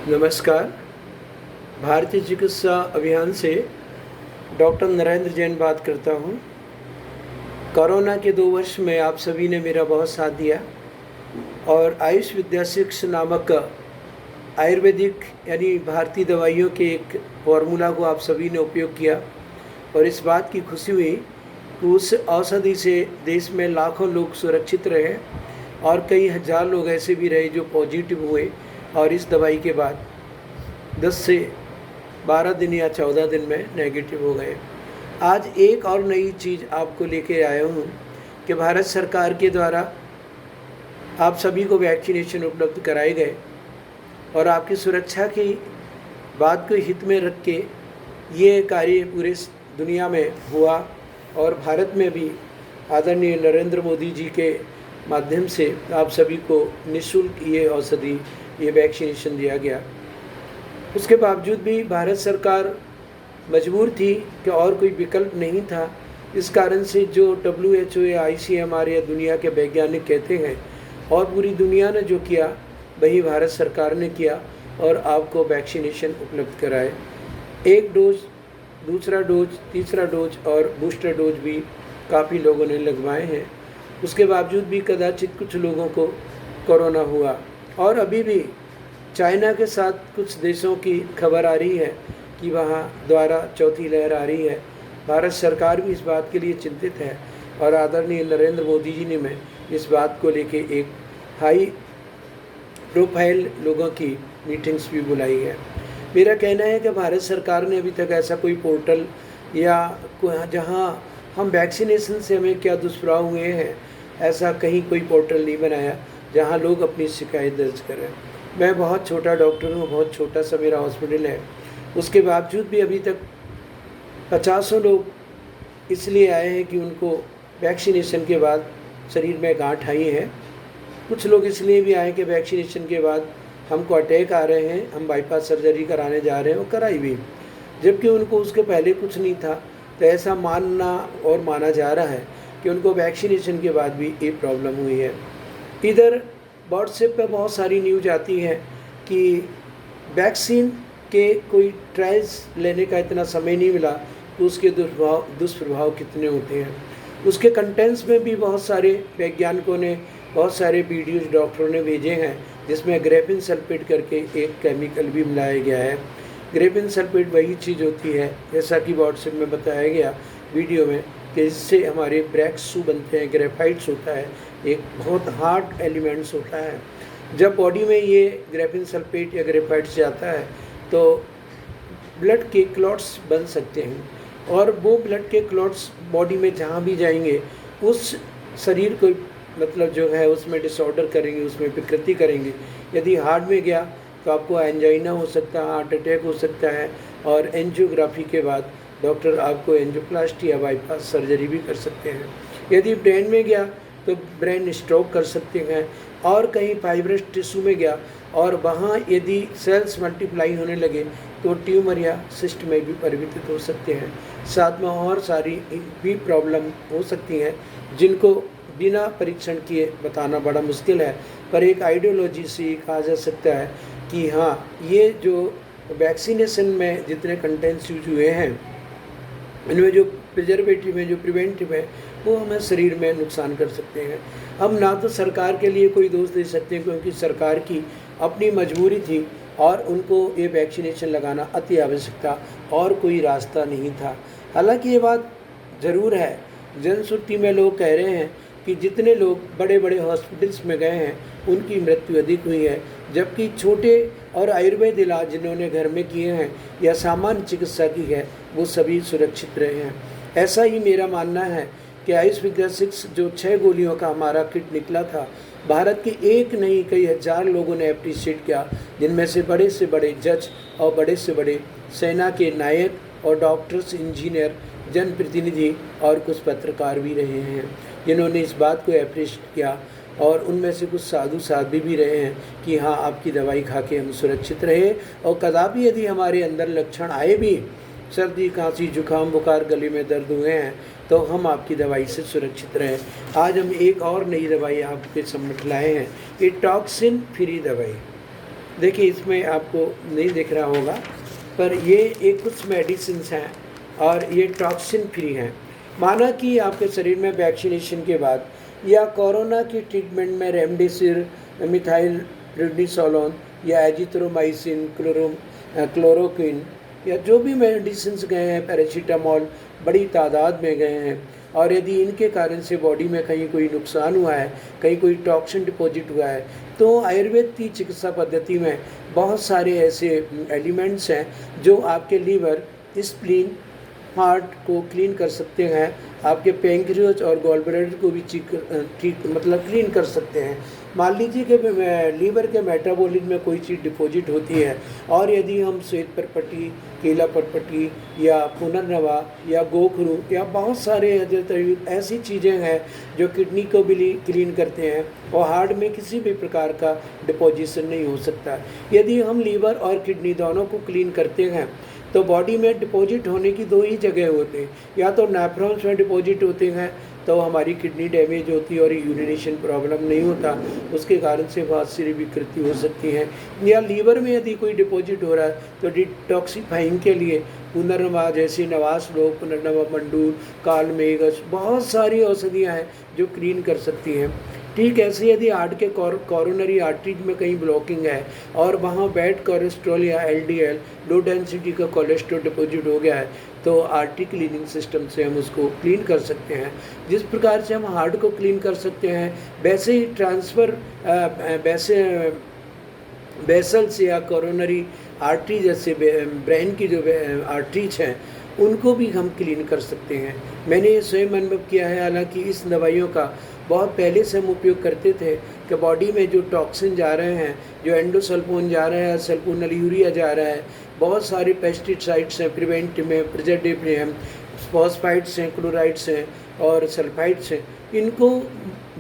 नमस्कार। भारतीय चिकित्सा अभियान से डॉक्टर नरेंद्र जैन बात करता हूँ। कोरोना के 2 वर्ष में आप सभी ने मेरा बहुत साथ दिया और आयुष विद्या शिक्ष नामक आयुर्वेदिक यानी भारतीय दवाइयों के एक फॉर्मूला को आप सभी ने उपयोग किया और इस बात की खुशी हुई कि उस औषधि से देश में लाखों लोग सुरक्षित रहे और कई हज़ार लोग ऐसे भी रहे जो पॉजिटिव हुए और इस दवाई के बाद 10 से 12 दिन या 14 दिन में नेगेटिव हो गए। आज एक और नई चीज़ आपको लेके आया हूँ कि भारत सरकार के द्वारा आप सभी को वैक्सीनेशन उपलब्ध कराए गए और आपकी सुरक्षा की बात को हित में रख के ये कार्य पूरे दुनिया में हुआ और भारत में भी आदरणीय नरेंद्र मोदी जी के माध्यम से आप सभी को निःशुल्क ये औषधि ये वैक्सीनेशन दिया गया। उसके बावजूद भी भारत सरकार मजबूर थी कि और कोई विकल्प नहीं था। इस कारण से जो WHO या ICMR या दुनिया के वैज्ञानिक कहते हैं और पूरी दुनिया ने जो किया वही भारत सरकार ने किया और आपको वैक्सीनेशन उपलब्ध कराए। एक डोज, दूसरा डोज, तीसरा डोज और बूस्टर डोज भी काफ़ी लोगों ने लगवाए हैं। उसके बावजूद भी कदाचित कुछ लोगों को कोरोना हुआ और अभी भी चाइना के साथ कुछ देशों की खबर आ रही है कि वहाँ द्वारा चौथी लहर आ रही है। भारत सरकार भी इस बात के लिए चिंतित है और आदरणीय नरेंद्र मोदी जी ने मैं इस बात को लेके एक हाई प्रोफाइल लोगों की मीटिंग्स भी बुलाई है। मेरा कहना है कि भारत सरकार ने अभी तक ऐसा कोई पोर्टल या जहाँ हम वैक्सीनेशन से हमें क्या दुष्प्रभाव हुए हैं ऐसा कहीं कोई पोर्टल नहीं बनाया जहाँ लोग अपनी शिकायत दर्ज करें। मैं बहुत छोटा डॉक्टर हूँ, बहुत छोटा सा मेरा हॉस्पिटल है, उसके बावजूद भी अभी तक 50 लोग इसलिए आए हैं कि उनको वैक्सीनेशन के बाद शरीर में गांठ आई है। कुछ लोग इसलिए भी आए कि वैक्सीनेशन के बाद हमको अटैक आ रहे हैं, हम बाईपास सर्जरी कराने जा रहे हैं और कराई भी, जबकि उनको उसके पहले कुछ नहीं था। तो ऐसा मानना और माना जा रहा है कि उनको वैक्सीनेशन के बाद भी ये प्रॉब्लम हुई है। इधर व्हाट्सएप पे बहुत सारी न्यूज आती है कि वैक्सीन के कोई ट्रायल्स लेने का इतना समय नहीं मिला तो उसके दुष्प्रभाव कितने होते हैं। उसके कंटेंट्स में भी बहुत सारे वैज्ञानिकों ने बहुत सारे वीडियोज डॉक्टरों ने भेजे हैं जिसमें ग्रेफिन सल्फेट करके एक केमिकल भी मिलाया गया है। ग्रेफिन सल्फेट वही चीज़ होती है जैसा कि व्हाट्सएप में बताया गया वीडियो में कि इससे हमारे ब्रेक शू बनते हैं, ग्रेफाइट्स होता है, एक बहुत हार्ड एलिमेंट्स होता है। जब बॉडी में ये ग्रेफिन सल्फेट या ग्रेफाइट्स जाता है तो ब्लड के क्लॉट्स बन सकते हैं और वो ब्लड के क्लॉट्स बॉडी में जहाँ भी जाएंगे उस शरीर को मतलब जो है उसमें डिसऑर्डर करेंगे, उसमें विकृति करेंगे। यदि हार्ट में गया तो आपको एंजाइना हो सकता है, हार्ट अटैक हो सकता है और एंजियोग्राफी के बाद डॉक्टर आपको एंजियोप्लास्टी या बाईपास सर्जरी भी कर सकते हैं। यदि ब्रेन में गया तो ब्रेन स्ट्रोक कर सकते हैं और कहीं फाइब्रस टिश्यू में गया और वहाँ यदि सेल्स मल्टीप्लाई होने लगे तो ट्यूमर या सिस्ट में भी परिवर्तित हो सकते हैं। साथ में और सारी भी प्रॉब्लम हो सकती हैं जिनको बिना परीक्षण किए बताना बड़ा मुश्किल है, पर एक आइडियोलॉजी से कहा जा सकता है कि हाँ, ये जो वैक्सीनेशन में जितने कंटेंट्स यूज हुए हैं इनमें जो प्रिजर्वेटिव है, जो प्रिवेंटिव है, वो हमें शरीर में नुकसान कर सकते हैं। हम ना तो सरकार के लिए कोई दोष दे सकते हैं क्योंकि सरकार की अपनी मजबूरी थी और उनको ये वैक्सीनेशन लगाना अति आवश्यक था और कोई रास्ता नहीं था। हालांकि ये बात ज़रूर है, जनश्रुति में लोग कह रहे हैं कि जितने लोग बड़े बड़े हॉस्पिटल्स में गए हैं उनकी मृत्यु अधिक हुई है, जबकि छोटे और आयुर्वेद इलाज जिन्होंने घर में किए हैं या सामान्य चिकित्सा की है वो सभी सुरक्षित रहे हैं। ऐसा ही मेरा मानना है कि आयुष विद्या शिक्ष जो 6 गोलियों का हमारा किट निकला था, भारत के एक नहीं कई हज़ार लोगों ने अप्रिशिएट किया, जिनमें से बड़े जज और बड़े से बड़े सेना के नायक और डॉक्टर्स, इंजीनियर, जनप्रतिनिधि और कुछ पत्रकार भी रहे हैं जिन्होंने इस बात को अप्रिशिएट किया और उनमें से कुछ साधु साध्वी भी रहे हैं कि हाँ, आपकी दवाई खा के हम सुरक्षित रहे और कदापि यदि हमारे अंदर लक्षण आए भी, सर्दी, खांसी, जुकाम, बुखार, गले में दर्द हुए हैं तो हम आपकी दवाई से सुरक्षित रहें। आज हम एक और नई दवाई आपके सम्मुख लाए हैं, ये टॉक्सिन फ्री दवाई। देखिए, इसमें आपको नहीं दिख रहा होगा, पर ये कुछ मेडिसिन्स हैं और ये टॉक्सिन फ्री हैं। माना कि आपके शरीर में वैक्सीनेशन के बाद या कोरोना की ट्रीटमेंट में रेमडेसिविर, मिथाइल प्रेडनिसोलोन या एजिथ्रोमाइसिन, क्लोरोक्विन या जो भी मेडिसिन्स गए हैं, पैरासीटामोल बड़ी तादाद में गए हैं, और यदि इनके कारण से बॉडी में कहीं कोई नुकसान हुआ है, कहीं कोई टॉक्सिन डिपॉजिट हुआ है, तो आयुर्वेद की चिकित्सा पद्धति में बहुत सारे ऐसे एलिमेंट्स हैं जो आपके लीवर, स्प्लीन, हार्ट को क्लीन कर सकते हैं, आपके पैंक्रियाज और गॉलब्लैडर को भी ठीक मतलब क्लीन कर सकते हैं। मान लीजिए कि लीवर के मेटाबॉलिज्म में कोई चीज़ डिपॉजिट होती है, और यदि हम श्वेत परपटी, केला परपटी या पुनर्नवा या गोखरू या बहुत सारे ऐसी चीज़ें हैं जो किडनी को भी क्लीन करते हैं, और हार्ट में किसी भी प्रकार का डिपोजिशन नहीं हो सकता। यदि हम लीवर और किडनी दोनों को क्लीन करते हैं तो बॉडी में डिपॉजिट होने की दो ही जगह होते हैं, या तो नेफ्रॉन्स में डिपॉजिट होते हैं तो हमारी किडनी डैमेज होती है और यूरिनेशन प्रॉब्लम नहीं होता, उसके कारण से बहुत सारी विकृति हो सकती है, या लीवर में यदि कोई डिपॉजिट हो रहा है तो डिटॉक्सीफाइंग के लिए पुनर्नवा जैसे नवास लोग, पुनर्नवा मंडूर, कालमेघस, बहुत सारी औषधियाँ हैं जो क्लीन कर सकती हैं। ठीक ऐसे यदि हार्ट के कोरोनरी आर्टरीज में कहीं ब्लॉकिंग है और वहाँ बैड कोलेस्ट्रॉल या एलडीएल, लो डेंसिटी का कोलेस्ट्रॉल डिपॉजिट हो गया है, तो आर्टरी क्लीनिंग सिस्टम से हम उसको क्लीन कर सकते हैं। जिस प्रकार से हम हार्ट को क्लीन कर सकते हैं, वैसे ही वैसे वेसल्स या कोरोनरी आर्टरी जैसे ब्रेन की जो आर्टरीज हैं उनको भी हम क्लीन कर सकते हैं। मैंने ये स्वयं अनुभव किया है। हालांकि इस दवाइयों का बहुत पहले से हम उपयोग करते थे कि बॉडी में जो टॉक्सिन जा रहे हैं, जो एंडोसल्फोन जा रहा है, सल्फोनल यूरिया जा रहा है, बहुत सारे पेस्टिसाइड्स हैं, प्रिवेंटिव में, प्रिजर्वेटिव हैं, फॉस्फाइड्स हैं, क्लोराइड्स हैं और सल्फाइड्स हैं, इनको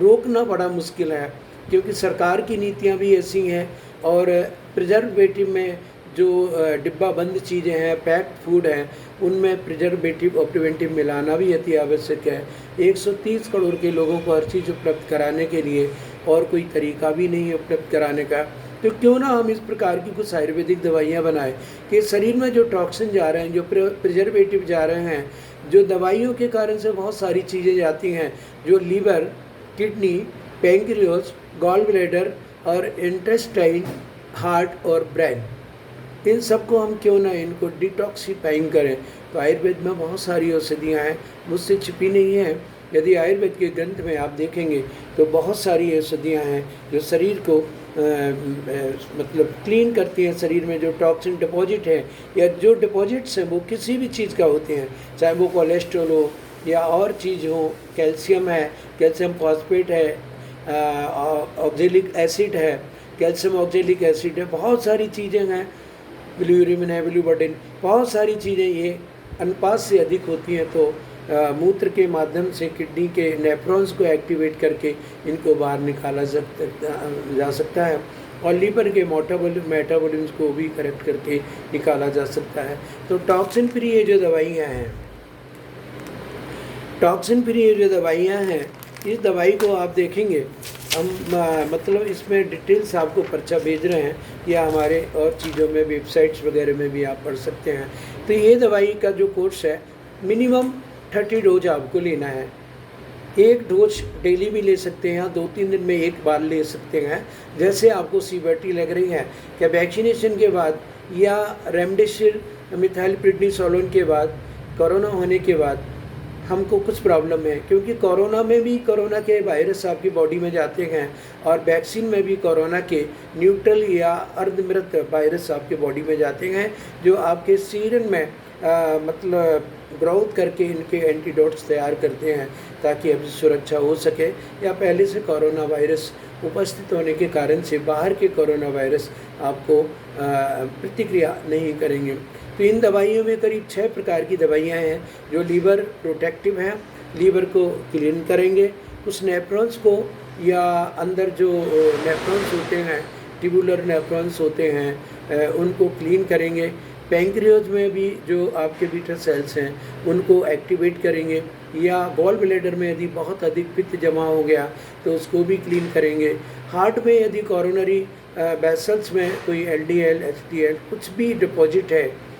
रोकना बड़ा मुश्किल है क्योंकि सरकार की नीतियाँ भी ऐसी हैं, और प्रिजर्वेटिव में जो डिब्बा बंद चीज़ें हैं, पैक्ड फूड हैं, उनमें प्रिजर्वेटिव और प्रिवेंटिव मिलाना भी अति आवश्यक है। 130 करोड़ के लोगों को हर चीज़ उपलब्ध कराने के लिए और कोई तरीका भी नहीं है उपलब्ध कराने का, तो क्यों ना हम इस प्रकार की कुछ आयुर्वेदिक दवाइयाँ बनाएं कि शरीर में जो टॉक्सिन जा रहे हैं, जो प्रिजर्वेटिव जा रहे हैं, जो दवाइयों के कारण से बहुत सारी चीज़ें जाती हैं, जो liver, kidney, pancreas, gall bladder और इंटेस्टाइन, हार्ट और ब्रेन, इन सबको हम क्यों ना इनको डिटॉक्सीफाइंग करें। तो आयुर्वेद में बहुत सारी औषधियाँ हैं, मुझसे छिपी नहीं है। यदि आयुर्वेद के ग्रंथ में आप देखेंगे तो बहुत सारी औषधियाँ हैं जो शरीर को मतलब क्लीन करती हैं। शरीर में जो टॉक्सिन डिपॉजिट है या जो डिपॉजिट्स हैं वो किसी भी चीज़ का होते हैं, चाहे वो कोलेस्ट्रॉल हो या और चीज़ हो, कैल्शियम है, कैल्शियम फॉस्फेट है, ऑक्जेलिक एसिड है, कैल्शियम ऑक्जेलिक एसिड है, बहुत सारी चीज़ें हैं, बिल्यूरिन है, बिल्यूबर्डिन, बहुत सारी चीज़ें ये अनुपात से अधिक होती हैं, तो मूत्र के माध्यम से किडनी के नेफ्रॉन्स को एक्टिवेट करके इनको बाहर निकाला जा सकता है, और लीवर के मेटाबॉलिज्म को भी करेक्ट करके निकाला जा सकता है। तो टॉक्सिन फ्री ये जो दवाइयाँ हैं, टॉक्सिन फ्री ये जो दवाइयाँ हैं, इस दवाई को आप देखेंगे हम मतलब इसमें डिटेल्स आपको पर्चा भेज रहे हैं, या हमारे और चीज़ों में वेबसाइट्स वगैरह में भी आप पढ़ सकते हैं। तो ये दवाई का जो कोर्स है, मिनिमम 30 डोज आपको लेना है। एक डोज डेली भी ले सकते हैं, 2-3 दिन में एक बार ले सकते हैं। जैसे आपको सीवियरिटी लग रही है कि वैक्सीनेशन के बाद या रेमडेसिविर, मिथाइल प्रेडनिसोलोन के बाद, कोरोना होने के बाद हमको कुछ प्रॉब्लम है, क्योंकि कोरोना में भी कोरोना के वायरस आपकी बॉडी में जाते हैं, और वैक्सीन में भी कोरोना के न्यूट्रल या अर्धमृत वायरस आपके बॉडी में जाते हैं, जो आपके सीरम में मतलब ग्रोथ करके इनके एंटीडोट्स तैयार करते हैं ताकि अब सुरक्षा हो सके, या पहले से कोरोना वायरस उपस्थित होने के कारण से बाहर के कोरोना वायरस आपको प्रतिक्रिया नहीं करेंगे। तो इन दवाइयों में करीब 6 प्रकार की दवाइयाँ हैं जो लीवर प्रोटेक्टिव हैं, लीवर को क्लीन करेंगे, कुछ नेफ्रॉन्स को या अंदर जो नेफ्रॉन्स होते हैं, ट्यूबुलर नेफ्रॉन्स होते हैं, उनको क्लीन करेंगे। पैंक्रियाज में भी जो आपके बीटा सेल्स हैं उनको एक्टिवेट करेंगे, या गॉल ब्लैडर में यदि बहुत अधिक पित्त जमा हो गया तो उसको भी क्लीन करेंगे। हार्ट में यदि कोरोनरी वेसल्स में कोई एलडीएल, एचडीएल कुछ भी डिपॉजिट है,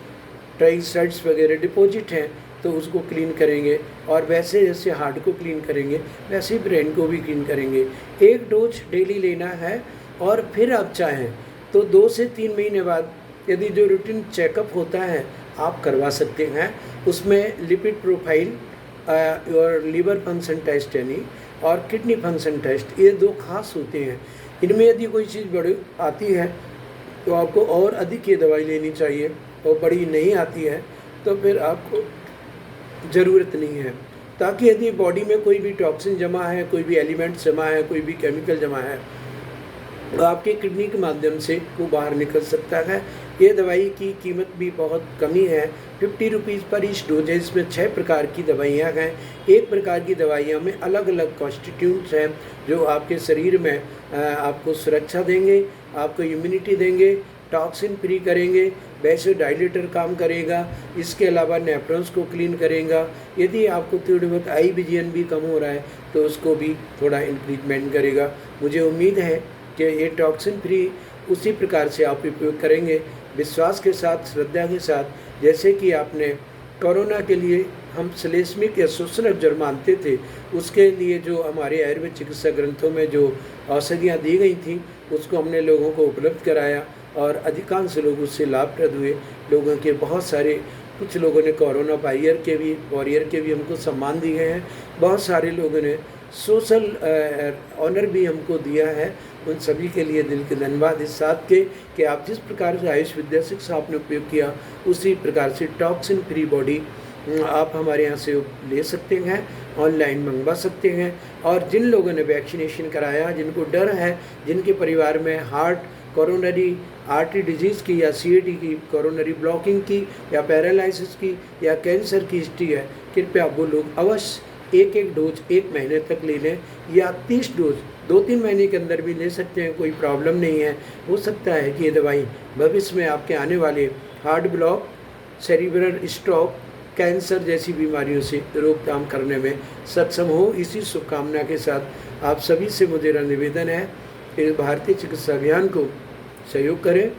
ट्राइग्लिसराइड्स वगैरह डिपॉजिट हैं, तो उसको क्लीन करेंगे। और वैसे जैसे हार्ट को क्लीन करेंगे वैसे ही ब्रेन को भी क्लीन करेंगे। 1 डोज डेली लेना है। और फिर आप चाहें तो 2 से 3 महीने बाद यदि जो रूटीन चेकअप होता है आप करवा सकते हैं। उसमें लिपिड प्रोफाइल और लीवर फंक्शन टेस्ट यानी और किडनी फंक्शन टेस्ट, ये 2 खास होते हैं। इनमें यदि कोई चीज़ बड़ी आती है तो आपको और अधिक ये दवाई लेनी चाहिए, और बड़ी नहीं आती है तो फिर आपको ज़रूरत नहीं है। ताकि यदि बॉडी में कोई भी टॉक्सिन जमा है, कोई भी एलिमेंट जमा है, कोई भी केमिकल जमा है, तो आपके किडनी के माध्यम से वो बाहर निकल सकता है। ये दवाई की कीमत भी बहुत कमी है, 50 रुपीज़ पर ईच डोज है। इसमें 6 प्रकार की दवाइयाँ हैं। एक प्रकार की दवाइयों में अलग अलग कॉन्स्टिट्यूंट्स हैं जो आपके शरीर में आपको सुरक्षा देंगे, आपको इम्यूनिटी देंगे, टॉक्सिन फ्री करेंगे, वैसे डायलेटर काम करेगा। इसके अलावा नेफ्रॉन्स को क्लीन करेगा। यदि आपको थोड़ी बहुत आई विजन भी कम हो रहा है तो उसको भी थोड़ा इंक्रीजमेंट करेगा। मुझे उम्मीद है कि ये टॉक्सिन फ्री उसी प्रकार से आप उपयोग करेंगे, विश्वास के साथ, श्रद्धा के साथ। जैसे कि आपने कोरोना के लिए हम श्लेष्मिक या शोषणक जड़ मानते थे, उसके लिए जो हमारे आयुर्वेद चिकित्सा ग्रंथों में जो औषधियाँ दी गई थी उसको हमने लोगों को उपलब्ध कराया और अधिकांश लोग उससे लाभप्रद हुए। लोगों के बहुत सारे, कुछ लोगों ने कोरोना वॉरियर के भी हमको सम्मान दिए हैं। बहुत सारे लोगों ने सोशल ऑनर भी हमको दिया है। उन सभी के लिए दिल के धन्यवाद। इस साथ के कि आप जिस प्रकार से आयुष विद्या शिक्षा आपने उपयोग किया उसी प्रकार से टॉक्सिन फ्री बॉडी आप हमारे यहाँ से ले सकते हैं, ऑनलाइन मंगवा सकते हैं। और जिन लोगों ने वैक्सीनेशन कराया, जिनको डर है, जिनके परिवार में हार्ट, कोरोनरी आर्टरी डिजीज़ की या सीएडी की, कोरोनरी ब्लॉकिंग की या पैरालिसिस की या कैंसर की हिस्ट्री है, कृपया वो लोग अवश्य 1 डोज 1 महीने तक ले लें, या 30 डोज 2-3 महीने के अंदर भी ले सकते हैं। कोई प्रॉब्लम नहीं है। हो सकता है कि ये दवाई भविष्य में आपके आने वाले heart block, cerebral stroke, cancer जैसी बीमारियों से रोकथाम करने में सक्षम हो। इसी शुभकामना के साथ आप सभी से मेरा निवेदन है कि भारतीय चिकित्सा अभियान को सहयोग करें,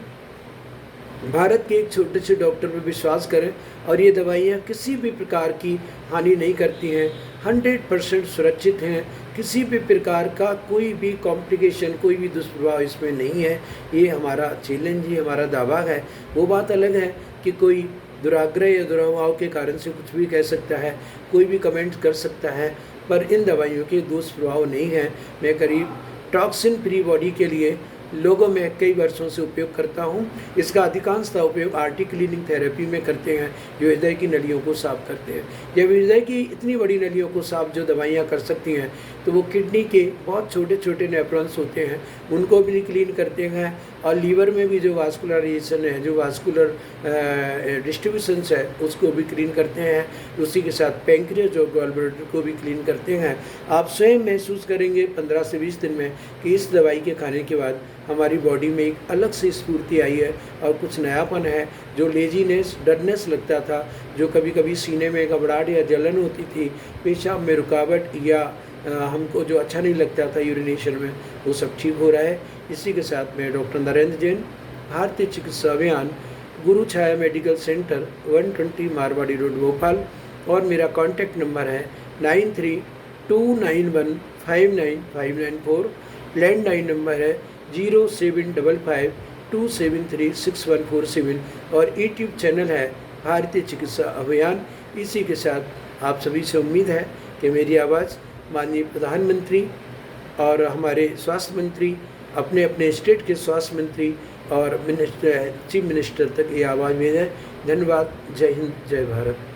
भारत के एक छोटे से डॉक्टर पर विश्वास करें और ये दवाइयाँ किसी भी प्रकार की हानि नहीं करती हैं, 100% सुरक्षित हैं। किसी भी प्रकार का कोई भी कॉम्प्लिकेशन, कोई भी दुष्प्रभाव इसमें नहीं है। ये हमारा चैलेंज, ये हमारा दावा है। वो बात अलग है कि कोई दुराग्रह या दुराभाव के कारण से कुछ भी कह सकता है, कोई भी कमेंट कर सकता है, पर इन दवाइयों के दुष्प्रभाव नहीं है। मैं करीब टॉक्सिन फ्री बॉडी के लिए लोगों में कई वर्षों से उपयोग करता हूं। इसका अधिकांशतः उपयोग आर्टरी क्लीनिंग थेरेपी में करते हैं, जो हृदय की नलियों को साफ करते हैं। जब हृदय की इतनी बड़ी नलियों को साफ जो दवाइयां कर सकती हैं, तो वो किडनी के बहुत छोटे छोटे नेफ्रॉन्स होते हैं उनको भी क्लीन करते हैं। और लीवर में भी जो वास्कुलराइजेशन है, जो वास्कुलर डिस्ट्रीब्यूशंस है, उसको भी क्लीन करते हैं। उसी के साथ पैंक्रियाज और गॉल ब्लैडर को भी क्लीन करते हैं। आप स्वयं महसूस करेंगे 15 से 20 दिन में कि इस दवाई के खाने के बाद हमारी बॉडी में एक अलग सी स्फूर्ति आई है और कुछ नयापन है। जो लेजीनेस, डरनेस लगता था, जो कभी कभी सीने में घबराहट या जलन होती थी, पेशाब में रुकावट या हमको जो अच्छा नहीं लगता था यूरिनेशन में, वो सब ठीक हो रहा है। इसी के साथ मैं डॉक्टर नरेंद्र जैन, भारतीय चिकित्सा अभियान, Guru Chhaya medical centre, 120 Marwari road, Bhopal. और मेरा कॉन्टैक्ट नंबर है 9329159594। लैंडलाइन नंबर है 0755273647 और यूट्यूब चैनल है भारतीय चिकित्सा अभियान। इसी के साथ आप सभी से उम्मीद है कि मेरी आवाज़ माननीय प्रधानमंत्री और हमारे स्वास्थ्य मंत्री, अपने अपने स्टेट के स्वास्थ्य मंत्री और चीफ मिनिस्टर तक ये आवाज़ भेजें। धन्यवाद। जय हिंद, जय भारत।